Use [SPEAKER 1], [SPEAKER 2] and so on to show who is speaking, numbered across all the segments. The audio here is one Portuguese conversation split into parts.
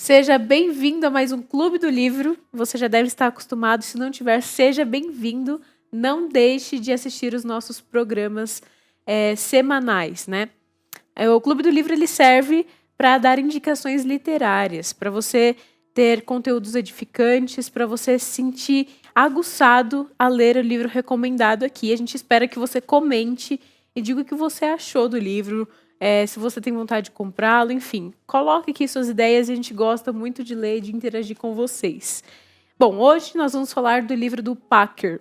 [SPEAKER 1] Seja bem-vindo a mais um Clube do Livro. Você já deve estar acostumado, se não tiver, seja bem-vindo. Não deixe de assistir os nossos programas semanais, né? O Clube do Livro ele serve para dar indicações literárias, para você ter conteúdos edificantes, para você se sentir aguçado a ler o livro recomendado aqui. A gente espera que você comente e diga o que você achou do livro, se você tem vontade de comprá-lo, enfim. Coloque aqui suas ideias, a gente gosta muito de ler e de interagir com vocês. Bom, hoje nós vamos falar do livro do Packer,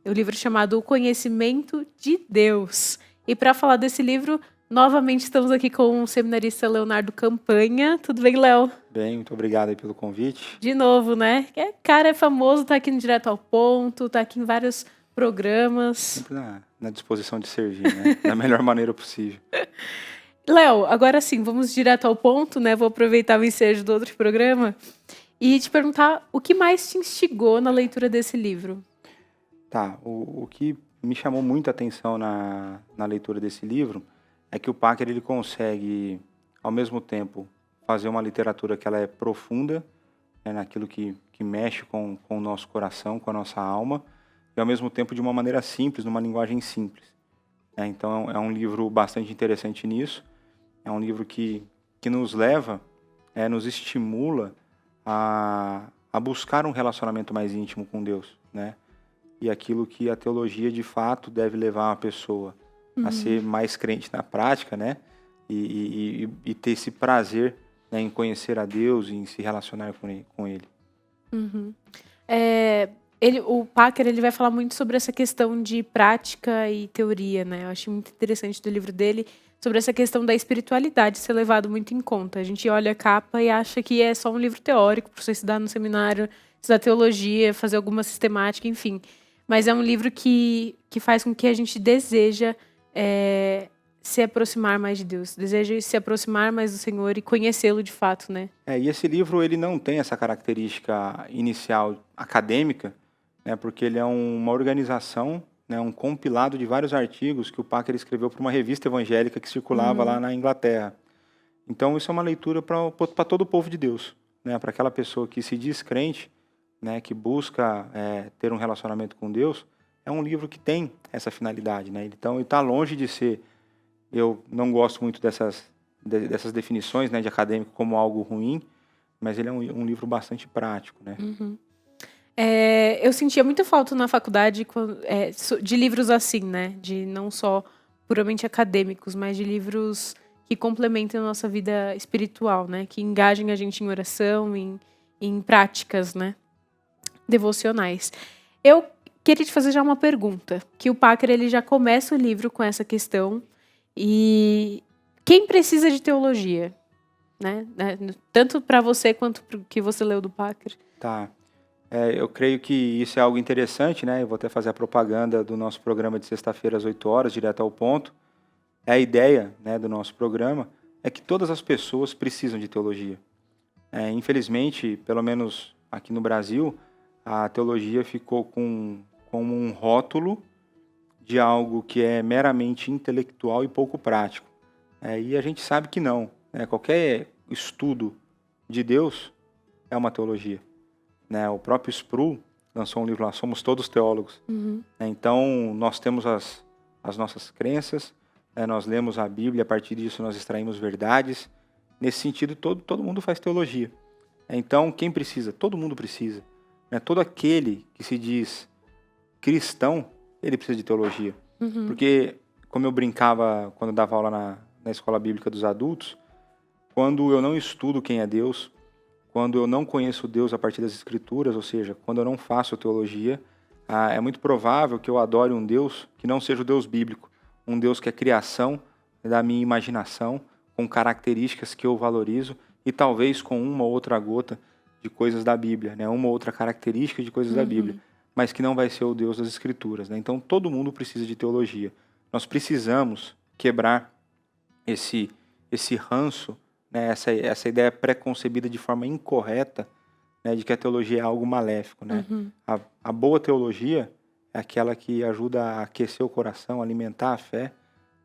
[SPEAKER 1] o livro chamado O Conhecimento de Deus. E para falar desse livro, novamente estamos aqui com o seminarista Leonardo Campanha. Tudo bem, Léo?
[SPEAKER 2] Bem, muito obrigado aí pelo convite.
[SPEAKER 1] De novo, né? Cara, é famoso, tá aqui no Direto ao Ponto, tá aqui em vários programas.
[SPEAKER 2] Sempre na disposição de servir, né? Da melhor maneira possível.
[SPEAKER 1] Léo, agora sim, vamos direto ao ponto, né? Vou aproveitar o ensejo do outro programa e te perguntar o que mais te instigou na leitura desse livro.
[SPEAKER 2] Tá, o que me chamou muita atenção na leitura desse livro é que o Packer ele consegue, ao mesmo tempo, fazer uma literatura que ela é profunda, né, naquilo que mexe com o nosso coração, com a nossa alma, e ao mesmo tempo de uma maneira simples, numa linguagem simples. Então é um livro bastante interessante nisso, é um livro que nos leva, nos estimula a buscar um relacionamento mais íntimo com Deus, né? E aquilo que a teologia de fato deve levar a pessoa a ser mais crente na prática, né? E ter esse prazer, né, em conhecer a Deus e em se relacionar com Ele.
[SPEAKER 1] Uhum. O Packer ele vai falar muito sobre essa questão de prática e teoria, né? Eu acho muito interessante do livro dele sobre essa questão da espiritualidade ser levado muito em conta. A gente olha a capa e acha que é só um livro teórico para você estudar no seminário, estudar teologia, fazer alguma sistemática, enfim. Mas é um livro que faz com que a gente deseja se aproximar mais de Deus, deseja se aproximar mais do Senhor e conhecê-lo de fato, né?
[SPEAKER 2] E esse livro ele não tem essa característica inicial acadêmica, né, porque ele é uma organização, né, um compilado de vários artigos que o Packer escreveu para uma revista evangélica que circulava lá na Inglaterra. Então isso é uma leitura para todo o povo de Deus, né, para aquela pessoa que se diz crente, né, que busca ter um relacionamento com Deus. É um livro que tem essa finalidade, né? Então ele está longe de ser, eu não gosto muito dessas definições, né, de acadêmico como algo ruim, mas ele é um livro bastante prático, né?
[SPEAKER 1] Eu sentia muita falta na faculdade de livros assim, né? De não só puramente acadêmicos, mas de livros que complementem a nossa vida espiritual, né? Que engajem a gente em oração, em práticas, né? Devocionais. Eu queria te fazer já uma pergunta, que o Packer ele já começa o livro com essa questão. E quem precisa de teologia? Né? Tanto para você quanto para o que você leu do Packer.
[SPEAKER 2] Tá. Eu creio que isso é algo interessante, né? Eu vou até fazer a propaganda do nosso programa de sexta-feira às 8 horas, direto ao ponto. A ideia, né, do nosso programa é que todas as pessoas precisam de teologia. Infelizmente, pelo menos aqui no Brasil, a teologia ficou como um rótulo de algo que é meramente intelectual e pouco prático. E a gente sabe que não. Qualquer estudo de Deus é uma teologia. O próprio Sproul lançou um livro lá, Somos Todos Teólogos. Então, nós temos as nossas crenças, nós lemos a Bíblia, a partir disso nós extraímos verdades. Nesse sentido, todo mundo faz teologia. Então, quem precisa? Todo mundo precisa. Todo aquele que se diz cristão, ele precisa de teologia. Porque, como eu brincava quando eu dava aula na escola bíblica dos adultos, quando eu não estudo quem é Deus, quando eu não conheço Deus a partir das Escrituras, ou seja, quando eu não faço teologia, é muito provável que eu adore um Deus que não seja o Deus bíblico, um Deus que é criação da minha imaginação, com características que eu valorizo e talvez com uma ou outra gota de coisas da Bíblia, né? Uma ou outra característica de coisas da Bíblia, mas que não vai ser o Deus das Escrituras, né? Então todo mundo precisa de teologia. Nós precisamos quebrar esse ranço, né, essa ideia pré-concebida de forma incorreta, né, de que a teologia é algo maléfico, né? A boa teologia é aquela que ajuda a aquecer o coração, a alimentar a fé,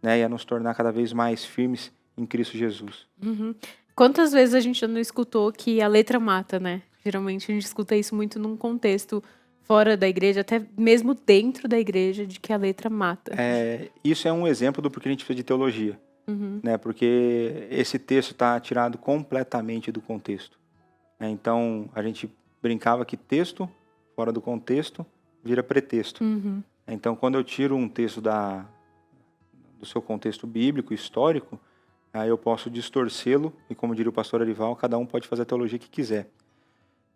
[SPEAKER 2] né, e a nos tornar cada vez mais firmes em Cristo Jesus.
[SPEAKER 1] Quantas vezes a gente não escutou que a letra mata, né? Geralmente a gente escuta isso muito num contexto fora da igreja, até mesmo dentro da igreja, de que a letra mata.
[SPEAKER 2] Isso é um exemplo do porquê a gente precisa de teologia,
[SPEAKER 1] Uhum.
[SPEAKER 2] né? Porque esse texto está tirado completamente do contexto, né? Então, a gente brincava que texto fora do contexto vira pretexto.
[SPEAKER 1] Uhum.
[SPEAKER 2] Então, quando eu tiro um texto do seu contexto bíblico, histórico, aí eu posso distorcê-lo, e como diria o pastor Arival, cada um pode fazer a teologia que quiser.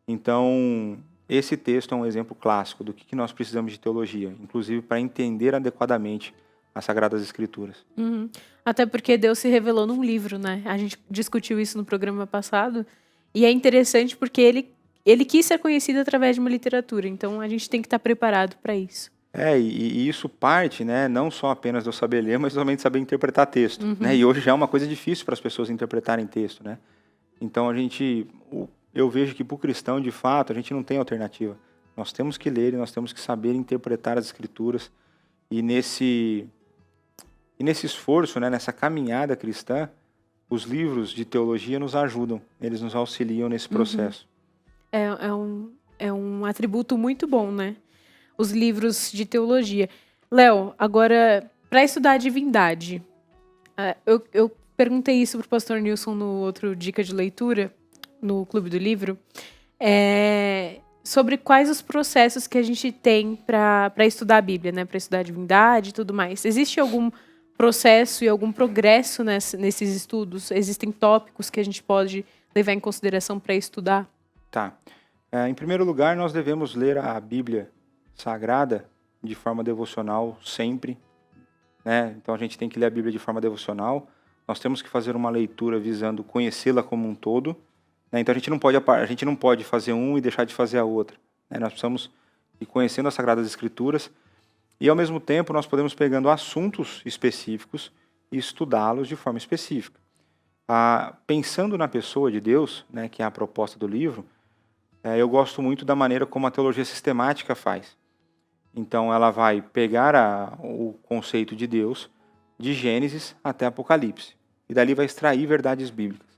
[SPEAKER 2] Então, esse texto é um exemplo clássico do que nós precisamos de teologia, inclusive para entender adequadamente as Sagradas Escrituras.
[SPEAKER 1] Uhum. Até porque Deus se revelou num livro, né? A gente discutiu isso no programa passado. E é interessante porque ele quis ser conhecido através de uma literatura. Então, a gente tem que estar preparado para isso.
[SPEAKER 2] E isso parte, né, não só apenas de eu saber ler, mas também de saber interpretar texto, né? E hoje já é uma coisa difícil para as pessoas interpretarem texto, né? Então eu vejo que para o cristão, de fato, a gente não tem alternativa. Nós temos que ler e nós temos que saber interpretar as Escrituras. E nesse esforço, né, nessa caminhada cristã, os livros de teologia nos ajudam, eles nos auxiliam nesse processo.
[SPEAKER 1] É um atributo muito bom, né? Os livros de teologia. Léo, agora, para estudar a divindade, eu perguntei isso para o pastor Nilson no outro Dica de Leitura, no Clube do Livro, sobre quais os processos que a gente tem para estudar a Bíblia, né? Para estudar a divindade e tudo mais. Existe algum processo e algum progresso nesses estudos? Existem tópicos que a gente pode levar em consideração para estudar?
[SPEAKER 2] Tá. Em primeiro lugar, nós devemos ler a Bíblia Sagrada de forma devocional sempre, né? Então a gente tem que ler a Bíblia de forma devocional. Nós temos que fazer uma leitura visando conhecê-la como um todo, né? Então a gente não pode fazer um e deixar de fazer a outra, né? Nós precisamos ir conhecendo as Sagradas Escrituras e ao mesmo tempo nós podemos pegando assuntos específicos e estudá-los de forma específica. Pensando na pessoa de Deus, né, que é a proposta do livro, eu gosto muito da maneira como a teologia sistemática faz. Então, ela vai pegar o conceito de Deus, de Gênesis até Apocalipse. E dali vai extrair verdades bíblicas.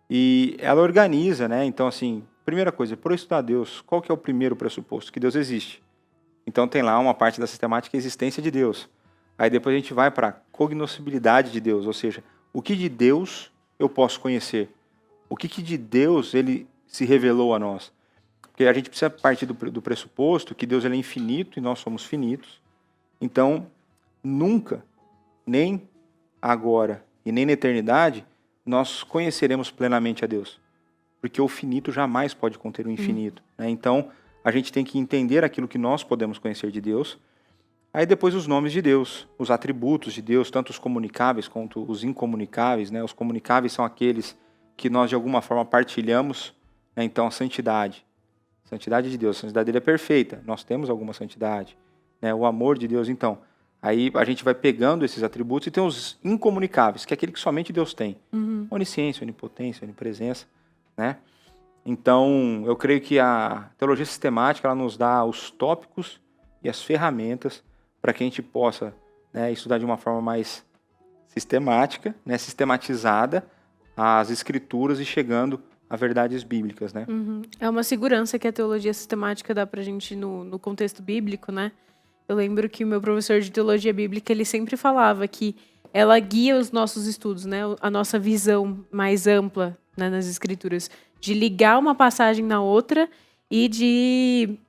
[SPEAKER 2] E ela organiza, né? Então, assim, primeira coisa, para eu estudar Deus, qual que é o primeiro pressuposto? Que Deus existe. Então, tem lá uma parte da sistemática, a existência de Deus. Aí depois a gente vai para a cognoscibilidade de Deus, ou seja, o que de Deus eu posso conhecer? O que de Deus ele se revelou a nós? Porque a gente precisa partir do pressuposto que Deus ele é infinito e nós somos finitos. Então, nunca, nem agora e nem na eternidade, nós conheceremos plenamente a Deus. Porque o finito jamais pode conter o infinito, né? Então, a gente tem que entender aquilo que nós podemos conhecer de Deus. Aí depois os nomes de Deus, os atributos de Deus, tanto os comunicáveis quanto os incomunicáveis, né? Os comunicáveis são aqueles que nós de alguma forma partilhamos, né? Então, a santidade de Deus, a santidade dele é perfeita, nós temos alguma santidade, né? O amor de Deus, então, aí a gente vai pegando esses atributos e tem os incomunicáveis, que é aquele que somente Deus tem, onisciência, onipotência, onipresença, né? Então, eu creio que a teologia sistemática ela nos dá os tópicos e as ferramentas para que a gente possa, né, estudar de uma forma mais sistemática, né, sistematizada as escrituras e chegando a verdades bíblicas, né?
[SPEAKER 1] É uma segurança que a teologia sistemática dá pra gente no contexto bíblico, né? Eu lembro que o meu professor de teologia bíblica, ele sempre falava que ela guia os nossos estudos, né? A nossa visão mais ampla, né, nas escrituras, de ligar uma passagem na outra e de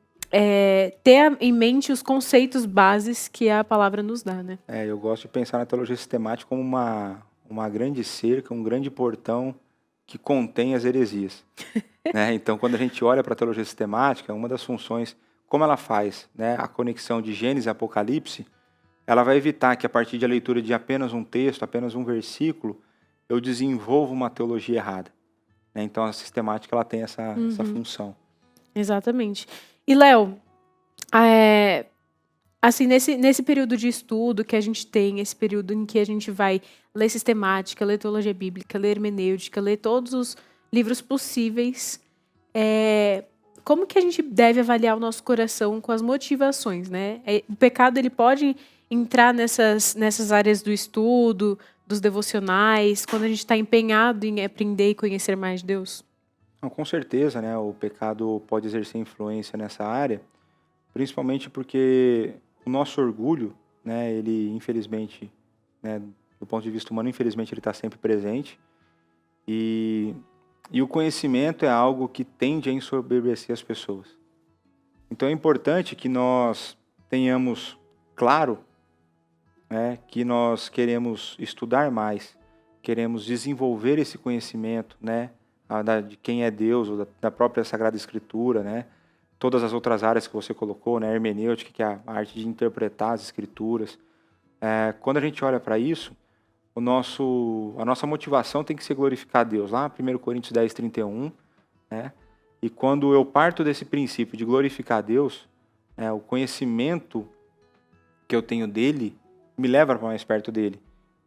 [SPEAKER 1] ter em mente os conceitos bases que a palavra nos dá, né?
[SPEAKER 2] Eu gosto de pensar na teologia sistemática como uma grande cerca, um grande portão que contém as heresias. Né? Então, quando a gente olha para a teologia sistemática, uma das funções, como ela faz, né, a conexão de Gênesis e Apocalipse, ela vai evitar que a partir da leitura de apenas um texto, apenas um versículo, eu desenvolva uma teologia errada. Né? Então, a sistemática ela tem essa função.
[SPEAKER 1] Exatamente. E, Léo, assim, nesse período de estudo que a gente tem, esse período em que a gente vai ler sistemática, ler teologia bíblica, ler hermenêutica, ler todos os livros possíveis, como que a gente deve avaliar o nosso coração com as motivações, né? O pecado ele pode entrar nessas áreas do estudo, dos devocionais, quando a gente está empenhado em aprender e conhecer mais de Deus?
[SPEAKER 2] Não, com certeza, né? O pecado pode exercer influência nessa área, principalmente porque o nosso orgulho, né? Ele, infelizmente, né? Do ponto de vista humano, infelizmente, ele está sempre presente. E, e o conhecimento é algo que tende a ensoberbecer as pessoas. Então é importante que nós tenhamos claro, né, que nós queremos estudar mais, queremos desenvolver esse conhecimento, né, de quem é Deus, ou da própria Sagrada Escritura, né, todas as outras áreas que você colocou, né, hermenêutica, que é a arte de interpretar as Escrituras. Quando a gente olha para isso, a nossa motivação tem que ser glorificar a Deus. Lá 1 Coríntios 10, 31, né, e quando eu parto desse princípio de glorificar a Deus, o conhecimento que eu tenho dele me leva para mais perto dele.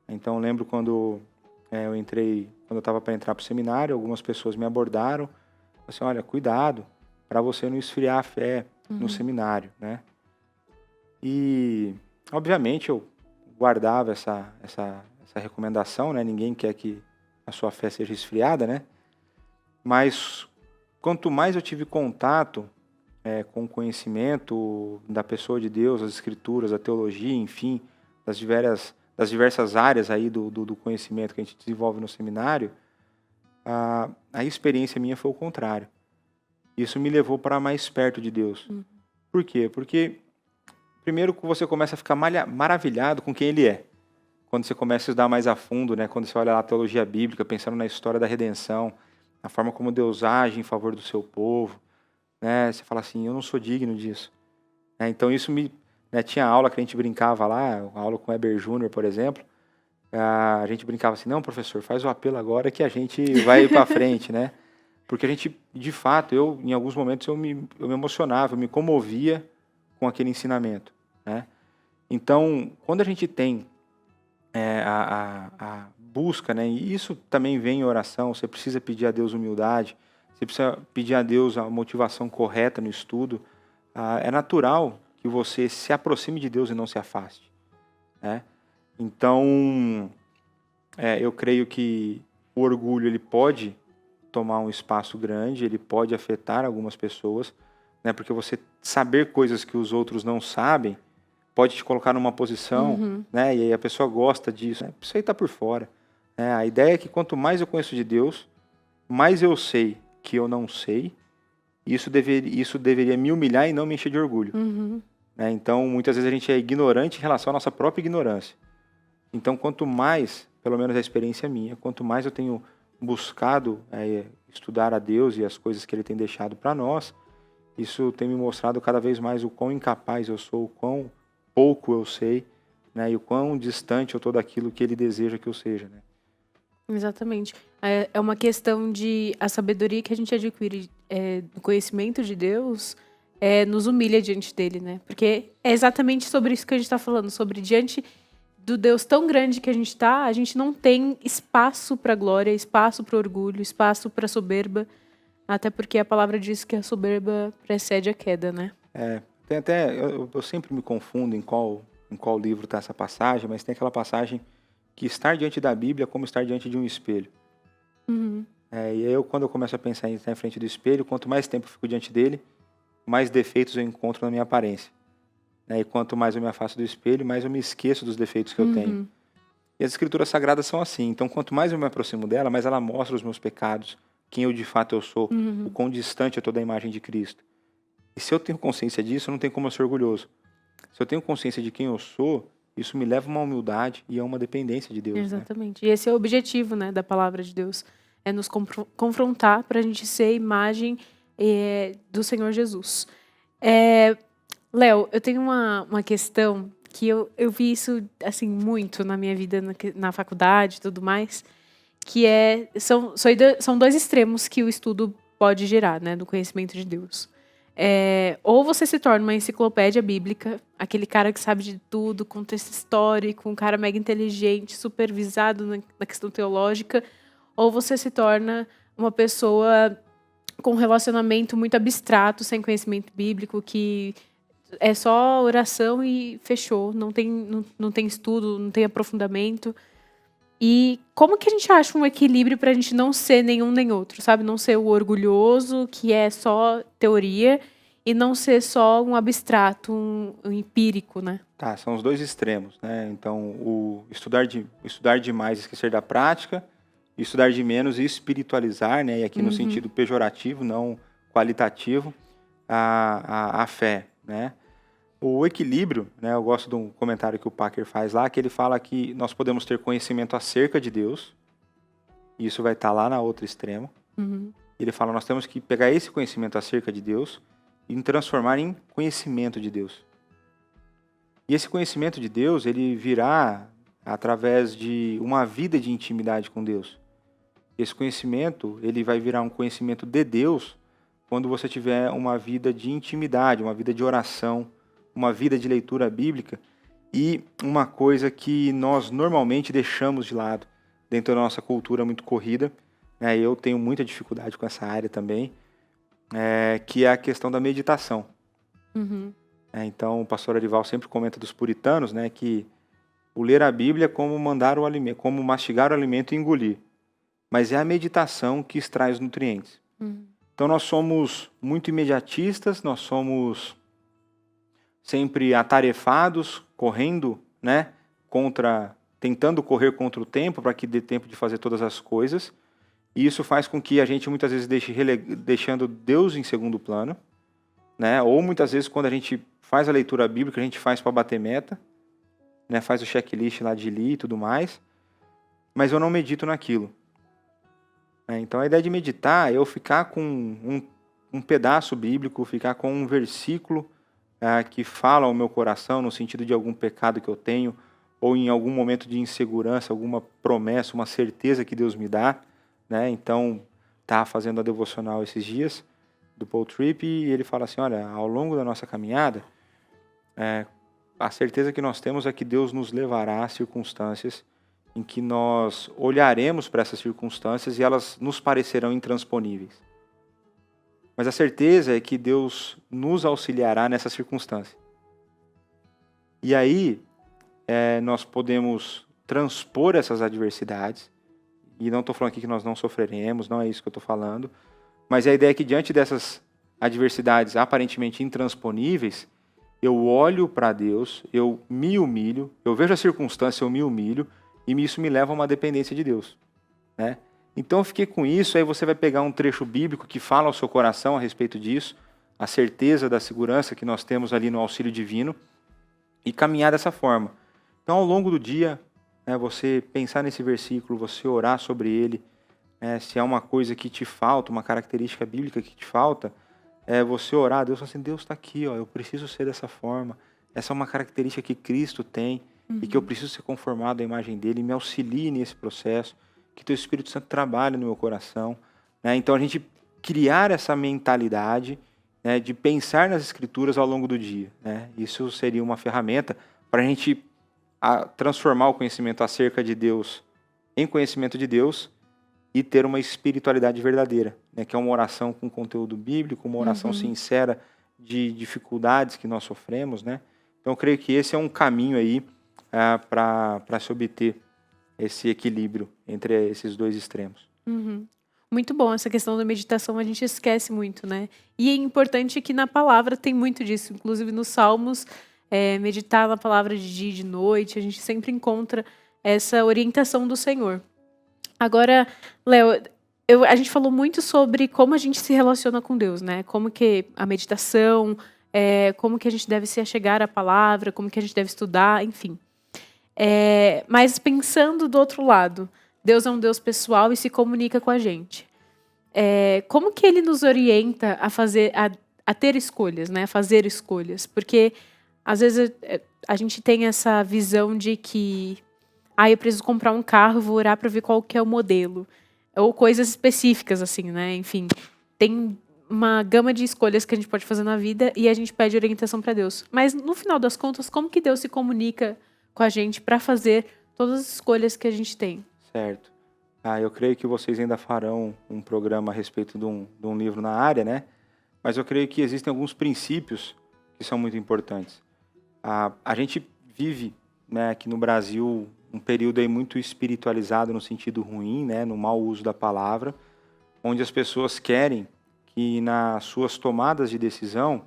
[SPEAKER 2] Então, eu lembro quando eu estava para entrar para o seminário, algumas pessoas me abordaram, assim, olha, cuidado para você não esfriar a fé no seminário, né? E, obviamente, eu guardava essa recomendação, né? Ninguém quer que a sua fé seja esfriada, né? Mas, quanto mais eu tive contato com o conhecimento da pessoa de Deus, as Escrituras, a teologia, enfim, das diversas áreas aí do conhecimento que a gente desenvolve no seminário, a experiência minha foi o contrário. Isso me levou para mais perto de Deus. Por quê? Porque, primeiro, você começa a ficar maravilhado com quem Ele é. Quando você começa a estudar mais a fundo, né? Quando você olha lá a teologia bíblica, pensando na história da redenção, a forma como Deus age em favor do seu povo, né? Você fala assim, eu não sou digno disso. Então isso tinha aula que a gente brincava lá, aula com o Eber Júnior, por exemplo, a gente brincava assim, não, professor, faz o apelo agora que a gente vai para frente, né? Porque a gente, de fato, em alguns momentos eu me emocionava, eu me comovia com aquele ensinamento, né? Então, quando a gente tem a busca, né? E isso também vem em oração, você precisa pedir a Deus humildade, você precisa pedir a Deus a motivação correta no estudo. É natural que você se aproxime de Deus e não se afaste, né? Então, eu creio que o orgulho ele pode tomar um espaço grande, ele pode afetar algumas pessoas, né? Porque você saber coisas que os outros não sabem pode te colocar numa posição, né? E aí a pessoa gosta disso, né? Isso aí está por fora, né? A ideia é que quanto mais eu conheço de Deus, mais eu sei que eu não sei. Isso deveria me humilhar e não me encher de orgulho. Né? Então, muitas vezes a gente é ignorante em relação à nossa própria ignorância. Então, quanto mais, pelo menos a experiência minha, quanto mais eu tenho buscado estudar a Deus e as coisas que Ele tem deixado para nós, isso tem me mostrado cada vez mais o quão incapaz eu sou, o quão pouco eu sei, né? E o quão distante eu estou daquilo que Ele deseja que eu seja, né?
[SPEAKER 1] Exatamente. É uma questão de a sabedoria que a gente adquire do conhecimento de Deus nos humilha diante dele, né? Porque é exatamente sobre isso que a gente está falando, sobre diante do Deus tão grande que a gente não tem espaço para glória, espaço para orgulho, espaço para soberba, até porque a palavra diz que a soberba precede a queda, né?
[SPEAKER 2] Tem até, eu sempre me confundo em qual livro está essa passagem, mas tem aquela passagem que estar diante da Bíblia é como estar diante de um espelho. E eu, quando eu começo a pensar em estar em frente do espelho, quanto mais tempo eu fico diante dele, mais defeitos eu encontro na minha aparência. E quanto mais eu me afasto do espelho, mais eu me esqueço dos defeitos que eu tenho. E as Escrituras Sagradas são assim. Então, quanto mais eu me aproximo dela, mais ela mostra os meus pecados, quem eu de fato eu sou, o quão distante eu estou da imagem de Cristo. E se eu tenho consciência disso, não tem como eu ser orgulhoso. Se eu tenho consciência de quem eu sou, isso me leva a uma humildade e a uma dependência de Deus.
[SPEAKER 1] Exatamente. Né? E esse é o objetivo, né, da palavra de Deus. É nos confrontar para a gente ser a imagem do Senhor Jesus. Léo, eu tenho uma questão que eu vi isso assim, muito na minha vida, na faculdade e tudo mais, que são dois extremos que o estudo pode gerar, né, do conhecimento de Deus. Ou você se torna uma enciclopédia bíblica, aquele cara que sabe de tudo, contexto histórico, um cara mega inteligente, supervisado na questão teológica, ou você se torna uma pessoa com um relacionamento muito abstrato, sem conhecimento bíblico, que é só oração e fechou, não tem estudo, não tem aprofundamento. E como que a gente acha um equilíbrio para a gente não ser nenhum nem outro, sabe? Não ser o orgulhoso, que é só teoria, e não ser só um abstrato, um empírico, né?
[SPEAKER 2] Tá, são os dois extremos, né? Então, o estudar demais e esquecer da prática, estudar de menos e espiritualizar, né? E aqui no
[SPEAKER 1] Uhum,
[SPEAKER 2] sentido pejorativo, não qualitativo, a fé, né? O equilíbrio, né? Eu gosto de um comentário que o Packer faz lá, que ele fala que nós podemos ter conhecimento acerca de Deus, e isso vai estar lá na outra extremo.
[SPEAKER 1] uhum,
[SPEAKER 2] Ele fala, nós temos que pegar esse conhecimento acerca de Deus e transformar em conhecimento de Deus. E esse conhecimento de Deus, ele virá através de uma vida de intimidade com Deus. Esse conhecimento, ele vai virar um conhecimento de Deus quando você tiver uma vida de intimidade, uma vida de oração, uma vida de leitura bíblica e uma coisa que nós normalmente deixamos de lado dentro da nossa cultura muito corrida, né? Eu tenho muita dificuldade com essa área também, que é a questão da meditação.
[SPEAKER 1] uhum,
[SPEAKER 2] Então, o pastor Arival sempre comenta dos puritanos, né, que o ler a Bíblia é como mandar o alimento, como mastigar o alimento e engolir, mas é a meditação que extrai os nutrientes.
[SPEAKER 1] uhum,
[SPEAKER 2] Então, nós somos muito imediatistas, nós somos sempre atarefados, correndo, né, tentando correr contra o tempo para que dê tempo de fazer todas as coisas. E isso faz com que a gente muitas vezes deixando Deus em segundo plano, né? Ou muitas vezes quando a gente faz a leitura bíblica, a gente faz para bater meta, né? Faz o checklist lá de ler e tudo mais, mas eu não medito naquilo, né? Então a ideia de meditar é eu ficar com um pedaço bíblico, ficar com um versículo que fala ao meu coração no sentido de algum pecado que eu tenho, ou em algum momento de insegurança, alguma promessa, uma certeza que Deus me dá, né? Então, tá fazendo a devocional esses dias do Paul Tripp e ele fala assim, olha, ao longo da nossa caminhada, a certeza que nós temos é que Deus nos levará a circunstâncias em que nós olharemos para essas circunstâncias e elas nos parecerão intransponíveis. Mas a certeza é que Deus nos auxiliará nessa circunstância. E aí, nós podemos transpor essas adversidades, e não estou falando aqui que nós não sofreremos, não é isso que eu estou falando, mas a ideia é que diante dessas adversidades aparentemente intransponíveis, eu olho para Deus, eu me humilho, eu vejo a circunstância, eu me humilho, e isso me leva a uma dependência de Deus, né? Então eu fiquei com isso, aí você vai pegar um trecho bíblico que fala ao seu coração a respeito disso, a certeza da segurança que nós temos ali no auxílio divino, e caminhar dessa forma. Então ao longo do dia, né, você pensar nesse versículo, você orar sobre ele, se é uma coisa que te falta, uma característica bíblica que te falta, você orar a Deus, falar assim, Deus está aqui, ó, eu preciso ser dessa forma, essa é uma característica que Cristo tem, e que eu
[SPEAKER 1] uhum,
[SPEAKER 2] preciso ser conformado à imagem dele, me auxilie nesse processo, que teu Espírito Santo trabalhe no meu coração, né? Então a gente criar essa mentalidade, né, de pensar nas Escrituras ao longo do dia, né? Isso seria uma ferramenta para a gente transformar o conhecimento acerca de Deus em conhecimento de Deus e ter uma espiritualidade verdadeira, né, que é uma oração com conteúdo bíblico, uma oração
[SPEAKER 1] uhum.
[SPEAKER 2] sincera de dificuldades que nós sofremos, né? Então eu creio que esse é um caminho aí para se obter esse equilíbrio entre esses dois extremos.
[SPEAKER 1] Uhum. Muito bom, essa questão da meditação a gente esquece muito, né? E é importante que na palavra tem muito disso, inclusive nos Salmos, meditar na palavra de dia e de noite, a gente sempre encontra essa orientação do Senhor. Agora, Léo, a gente falou muito sobre como a gente se relaciona com Deus, né? Como que a meditação, como que a gente deve se achegar à palavra, como que a gente deve estudar, enfim. Mas pensando do outro lado, Deus é um Deus pessoal e se comunica com a gente. Como que ele nos orienta a ter escolhas, né? A fazer escolhas? Porque às vezes a gente tem essa visão de que eu preciso comprar um carro, vou orar para ver qual que é o modelo. Ou coisas específicas, assim, né? Enfim, tem uma gama de escolhas que a gente pode fazer na vida e a gente pede orientação para Deus. Mas no final das contas, como que Deus se comunica com a gente para fazer todas as escolhas que a gente tem?
[SPEAKER 2] Certo. Eu creio que vocês ainda farão um programa a respeito de um livro na área, né? Mas eu creio que existem alguns princípios que são muito importantes. A gente vive, né, aqui no Brasil um período aí muito espiritualizado no sentido ruim, né, no mau uso da palavra, onde as pessoas querem que nas suas tomadas de decisão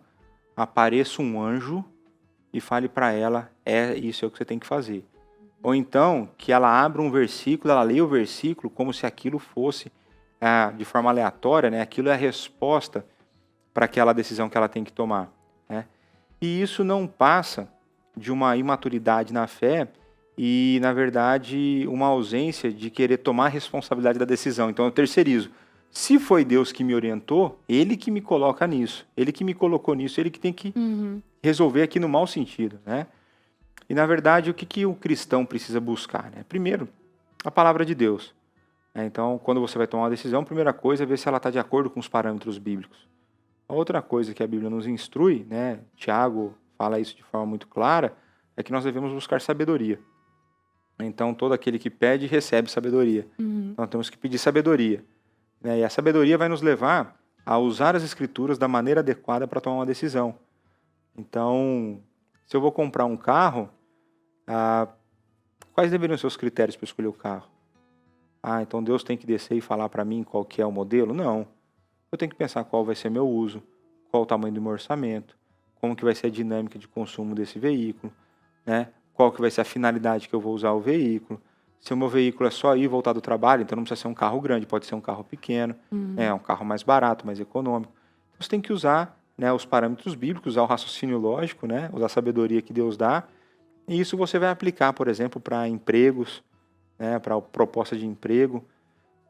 [SPEAKER 2] apareça um anjo e fale para ela, isso é o que você tem que fazer. Ou então, que ela abra um versículo, ela leia o versículo como se aquilo fosse, de forma aleatória, né, aquilo é a resposta para aquela decisão que ela tem que tomar, né? E isso não passa de uma imaturidade na fé e, na verdade, uma ausência de querer tomar a responsabilidade da decisão. Então eu terceirizo. Se foi Deus que me orientou, Ele que me coloca nisso. Ele que me colocou nisso, Ele que tem que resolver aqui no mau sentido, né? E, na verdade, o que o cristão precisa buscar, né? Primeiro, a palavra de Deus. Então, quando você vai tomar uma decisão, a primeira coisa é ver se ela está de acordo com os parâmetros bíblicos. A outra coisa que a Bíblia nos instrui, né? Tiago fala isso de forma muito clara, é que nós devemos buscar sabedoria. Então, todo aquele que pede, recebe sabedoria. Então, temos que pedir sabedoria, né? E a sabedoria vai nos levar a usar as Escrituras da maneira adequada para tomar uma decisão. Então, se eu vou comprar um carro, quais deveriam ser os critérios para escolher o carro? Então Deus tem que descer e falar para mim qual que é o modelo? Não. Eu tenho que pensar qual vai ser meu uso, qual o tamanho do meu orçamento, como que vai ser a dinâmica de consumo desse veículo, né? Qual que vai ser a finalidade que eu vou usar o veículo. Se o meu veículo é só ir e voltar do trabalho, então não precisa ser um carro grande, pode ser um carro pequeno, um carro mais barato, mais econômico. Então, você tem que usar, né, os parâmetros bíblicos, usar o raciocínio lógico, né, usar a sabedoria que Deus dá, e isso você vai aplicar, por exemplo, para empregos, né, para proposta de emprego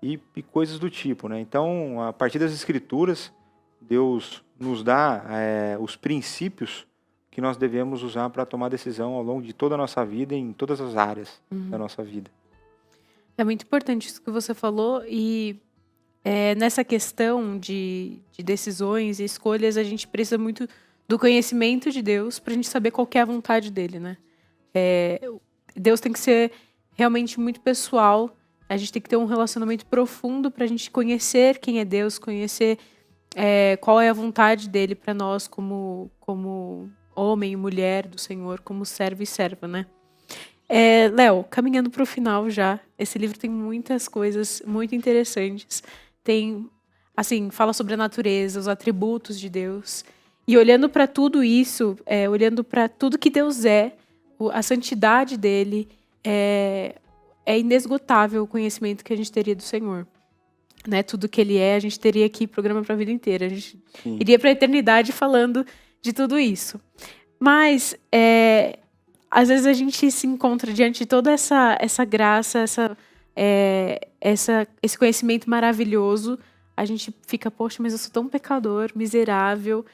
[SPEAKER 2] e coisas do tipo, né? Então, a partir das Escrituras, Deus nos dá os princípios que nós devemos usar para tomar decisão ao longo de toda a nossa vida, em todas as áreas da nossa vida.
[SPEAKER 1] É muito importante isso que você falou e nessa questão de decisões e escolhas, a gente precisa muito do conhecimento de Deus para a gente saber qual que é a vontade dele, né? Deus tem que ser realmente muito pessoal, a gente tem que ter um relacionamento profundo para a gente conhecer quem é Deus, conhecer qual é a vontade dele para nós como homem e mulher do Senhor, como servo e serva, né? Léo, caminhando para o final já, esse livro tem muitas coisas muito interessantes. Tem, assim, fala sobre a natureza, os atributos de Deus. E olhando para tudo isso, olhando para tudo que Deus a santidade dele, é inesgotável o conhecimento que a gente teria do Senhor. Né? Tudo que ele a gente teria aqui programa para a vida inteira. A gente iria para a eternidade falando de tudo isso. Mas, às vezes a gente se encontra diante de toda essa graça, esse conhecimento maravilhoso. A gente fica, poxa, mas eu sou tão pecador, miserável.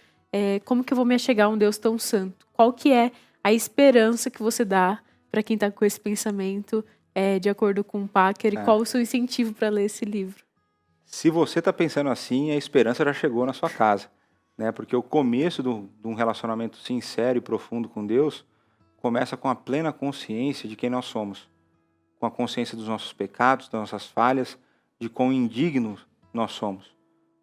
[SPEAKER 1] Como que eu vou me achegar a um Deus tão santo? Qual que é a esperança que você dá para quem está com esse pensamento, de acordo com o Packer? E qual o seu incentivo para ler esse livro?
[SPEAKER 2] Se você está pensando assim, a esperança já chegou na sua casa, né? Porque o começo de um relacionamento sincero e profundo com Deus começa com a plena consciência de quem nós somos, com a consciência dos nossos pecados, das nossas falhas, de quão indignos nós somos.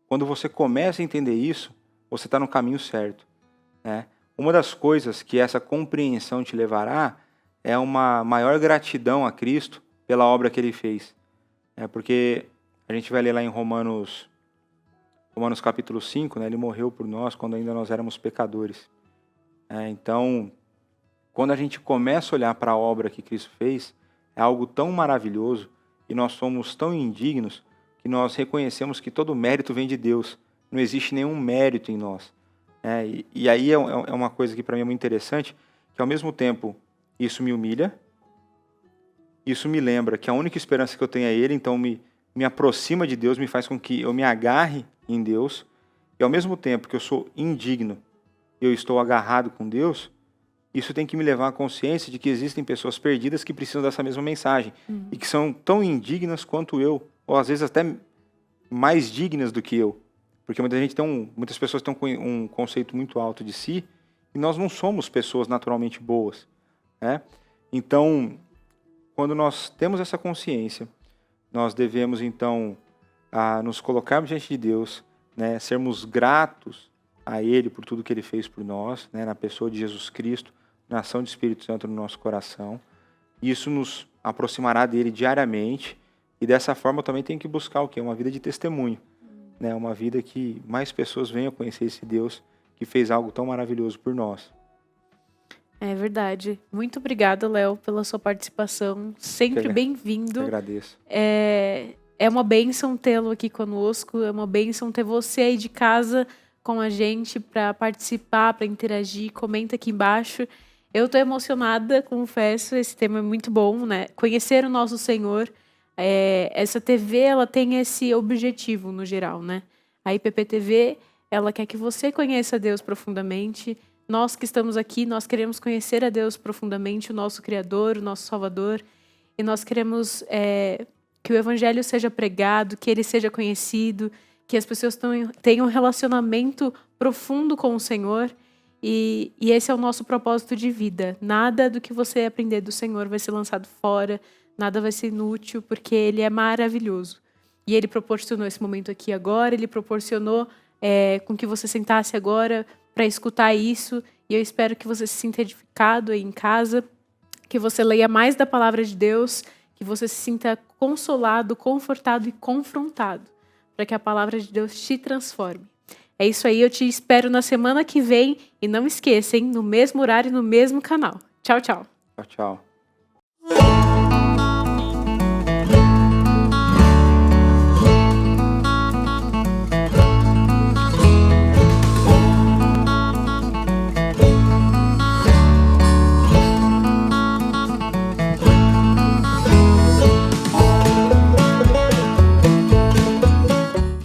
[SPEAKER 2] Quando você começa a entender isso, você está no caminho certo, né? Uma das coisas que essa compreensão te levará é uma maior gratidão a Cristo pela obra que Ele fez. Porque a gente vai ler lá em Romanos capítulo 5, né? Ele morreu por nós quando ainda nós éramos pecadores. Então, quando a gente começa a olhar para a obra que Cristo fez, é algo tão maravilhoso e nós somos tão indignos que nós reconhecemos que todo mérito vem de Deus. Não existe nenhum mérito em nós. E aí é uma coisa que para mim é muito interessante, que ao mesmo tempo isso me humilha, isso me lembra que a única esperança que eu tenho é Ele, então me aproxima de Deus, me faz com que eu me agarre em Deus, e ao mesmo tempo que eu sou indigno e eu estou agarrado com Deus, isso tem que me levar à consciência de que existem pessoas perdidas que precisam dessa mesma mensagem, e que são tão indignas quanto eu, ou às vezes até mais dignas do que eu. Porque muitas pessoas têm um conceito muito alto de si, e nós não somos pessoas naturalmente boas, né? Então, quando nós temos essa consciência, nós devemos, então, nos colocarmos diante de Deus, né, sermos gratos a Ele por tudo que Ele fez por nós, né, na pessoa de Jesus Cristo, na ação do Espírito Santo no nosso coração. Isso nos aproximará dele diariamente. E dessa forma eu também tenho que buscar o quê? Uma vida de testemunho, né? Uma vida que mais pessoas venham conhecer esse Deus que fez algo tão maravilhoso por nós.
[SPEAKER 1] É verdade. Muito obrigada, Léo, pela sua participação. Sempre
[SPEAKER 2] Eu
[SPEAKER 1] bem-vindo.
[SPEAKER 2] agradeço.
[SPEAKER 1] É uma bênção tê-lo aqui conosco, é uma bênção ter você aí de casa com a gente para participar, para interagir. Comenta aqui embaixo. Eu estou emocionada, confesso, esse tema é muito bom, né? Conhecer o nosso Senhor. Essa TV, ela tem esse objetivo no geral, né? A IPP-TV, ela quer que você conheça Deus profundamente. Nós que estamos aqui, nós queremos conhecer a Deus profundamente, o nosso Criador, o nosso Salvador. E nós queremos que o Evangelho seja pregado, que ele seja conhecido, que as pessoas tenham um relacionamento profundo com o Senhor. E esse é o nosso propósito de vida. Nada do que você aprender do Senhor vai ser lançado fora, nada vai ser inútil, porque ele é maravilhoso. E ele proporcionou esse momento aqui agora, ele proporcionou com que você sentasse agora para escutar isso. E eu espero que você se sinta edificado aí em casa, que você leia mais da palavra de Deus, que você se sinta consolado, confortado e confrontado, para que a palavra de Deus te transforme. É isso aí, eu te espero na semana que vem. E não esqueça, hein? No mesmo horário, no mesmo canal. Tchau, tchau.
[SPEAKER 2] Tchau, tchau.